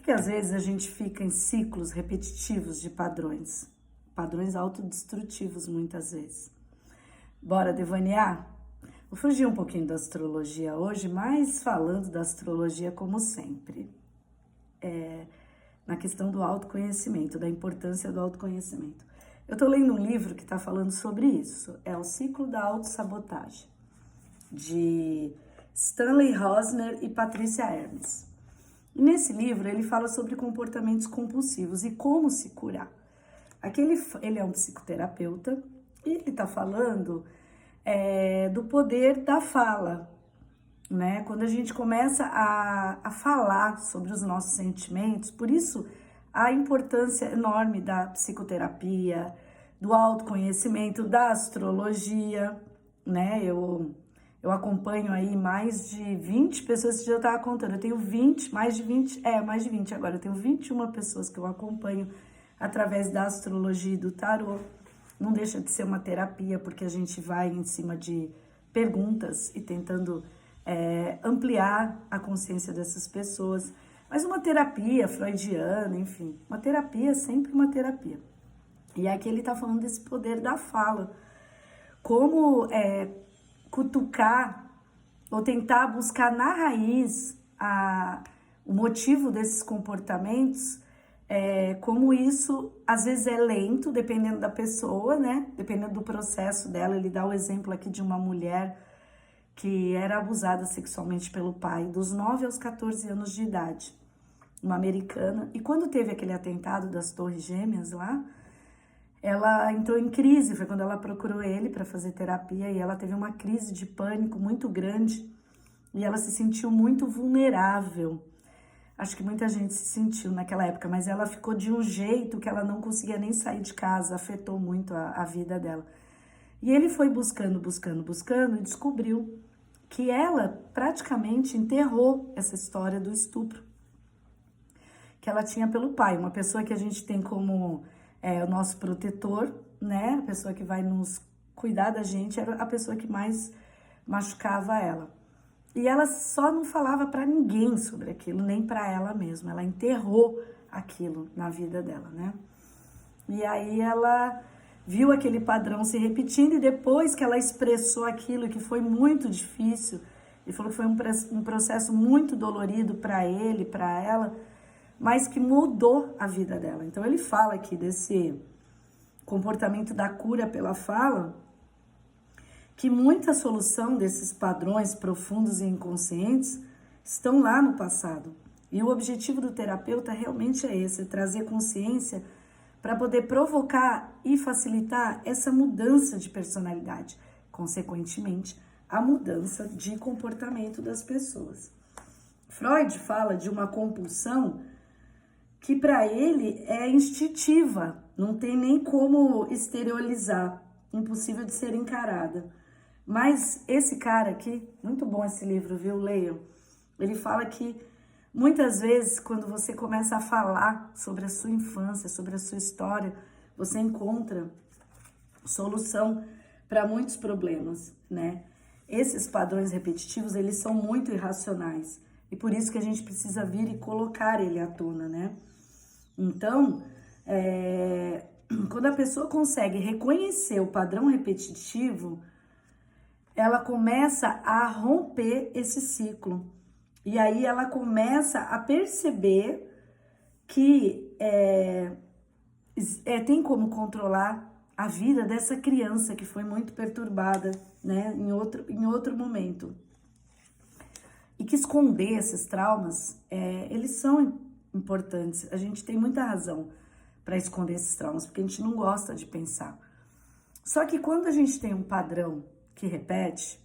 que às vezes a gente fica em ciclos repetitivos de padrões? Padrões autodestrutivos muitas vezes. Bora devanear? Vou fugir um pouquinho da astrologia hoje, mas falando da astrologia como sempre. Na questão do autoconhecimento, da importância do autoconhecimento. Eu tô lendo um livro que tá falando sobre isso. É O Ciclo da Autossabotagem, de Stanley Rosner e Patrícia Hermes. E nesse livro ele fala sobre comportamentos compulsivos e como se curar. Aqui ele é um psicoterapeuta e ele está falando do poder da fala, né? Quando a gente começa a falar sobre os nossos sentimentos, por isso a importância enorme da psicoterapia, do autoconhecimento, da astrologia, né? Eu acompanho aí mais de 20 pessoas, que já estava contando, eu tenho mais de 20 agora, eu tenho 21 pessoas que eu acompanho através da astrologia e do tarô. Não deixa de ser uma terapia, porque a gente vai em cima de perguntas e tentando ampliar a consciência dessas pessoas. Mas uma terapia freudiana, enfim, uma terapia é sempre uma terapia. E aqui ele está falando desse poder da fala, como cutucar ou tentar buscar na raiz o motivo desses comportamentos, como isso às vezes é lento, dependendo da pessoa, né? Dependendo do processo dela. Ele dá o exemplo aqui de uma mulher que era abusada sexualmente pelo pai dos 9 aos 14 anos de idade, uma americana, e quando teve aquele atentado das Torres Gêmeas lá, ela entrou em crise. Foi quando ela procurou ele para fazer terapia e ela teve uma crise de pânico muito grande e ela se sentiu muito vulnerável. Acho que muita gente se sentiu naquela época, mas ela ficou de um jeito que ela não conseguia nem sair de casa, afetou muito a vida dela. E ele foi buscando e descobriu que ela praticamente enterrou essa história do estupro que ela tinha pelo pai, uma pessoa que a gente tem como o nosso protetor, né? A pessoa que vai nos cuidar da gente, era a pessoa que mais machucava ela. E ela só não falava para ninguém sobre aquilo, nem para ela mesma. Ela enterrou aquilo na vida dela, né? E aí ela viu aquele padrão se repetindo, e depois que ela expressou aquilo, que foi muito difícil, e falou que foi um processo muito dolorido para ele, para ela, mas que mudou a vida dela. Então ele fala aqui desse comportamento da cura pela fala, que muita solução desses padrões profundos e inconscientes estão lá no passado. E o objetivo do terapeuta realmente é esse, trazer consciência para poder provocar e facilitar essa mudança de personalidade, consequentemente, a mudança de comportamento das pessoas. Freud fala de uma compulsão que para ele é instintiva, não tem nem como exteriorizar, impossível de ser encarada. Mas esse cara aqui, muito bom esse livro, viu? Leiam. Ele fala que muitas vezes, quando você começa a falar sobre a sua infância, sobre a sua história, você encontra solução para muitos problemas, né? Esses padrões repetitivos, eles são muito irracionais. E por isso que a gente precisa vir e colocar ele à tona, né? Então, quando a pessoa consegue reconhecer o padrão repetitivo, ela começa a romper esse ciclo. E aí ela começa a perceber que tem como controlar a vida dessa criança que foi muito perturbada, né, em outro momento. E que esconder esses traumas, eles são importantes. A gente tem muita razão para esconder esses traumas, porque a gente não gosta de pensar. Só que quando a gente tem um padrão que repete,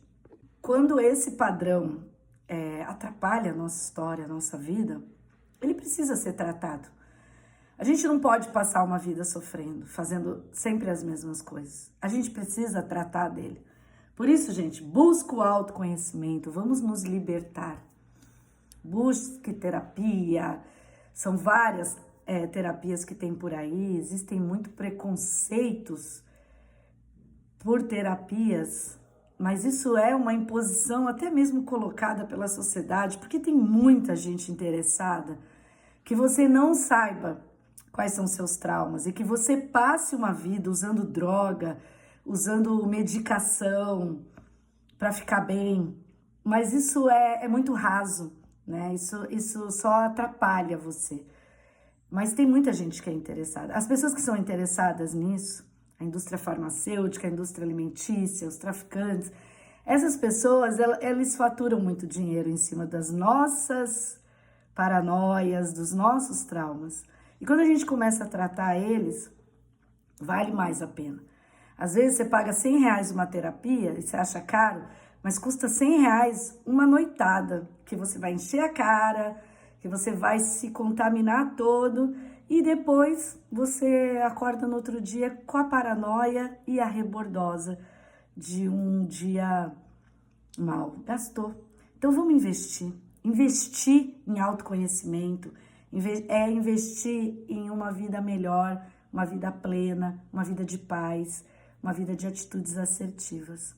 quando esse padrão atrapalha a nossa história, a nossa vida, ele precisa ser tratado. A gente não pode passar uma vida sofrendo, fazendo sempre as mesmas coisas. A gente precisa tratar dele. Por isso, gente, busca o autoconhecimento, vamos nos libertar. Busque terapia, são várias terapias que tem por aí, existem muito preconceitos por terapias, mas isso é uma imposição até mesmo colocada pela sociedade, porque tem muita gente interessada que você não saiba quais são seus traumas e que você passe uma vida usando droga, usando medicação para ficar bem, mas isso é muito raso, né? Isso só atrapalha você. Mas tem muita gente que é interessada. As pessoas que são interessadas nisso, a indústria farmacêutica, a indústria alimentícia, os traficantes, essas pessoas, eles faturam muito dinheiro em cima das nossas paranoias, dos nossos traumas. E quando a gente começa a tratar eles, vale mais a pena. Às vezes você paga R$100 uma terapia e você acha caro, mas custa R$100 uma noitada, que você vai encher a cara, que você vai se contaminar todo e depois você acorda no outro dia com a paranoia e a rebordosa de um dia mal. Gastou. Então vamos investir. Investir em autoconhecimento, é investir em uma vida melhor, uma vida plena, uma vida de paz, uma vida de atitudes assertivas.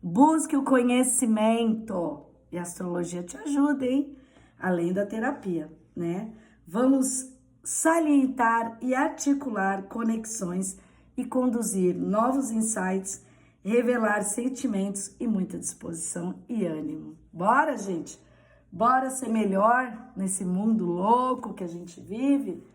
Busque o conhecimento e a astrologia te ajuda, hein? Além da terapia, né? Vamos salientar e articular conexões e conduzir novos insights, revelar sentimentos e muita disposição e ânimo. Bora, gente? Bora ser melhor nesse mundo louco que a gente vive?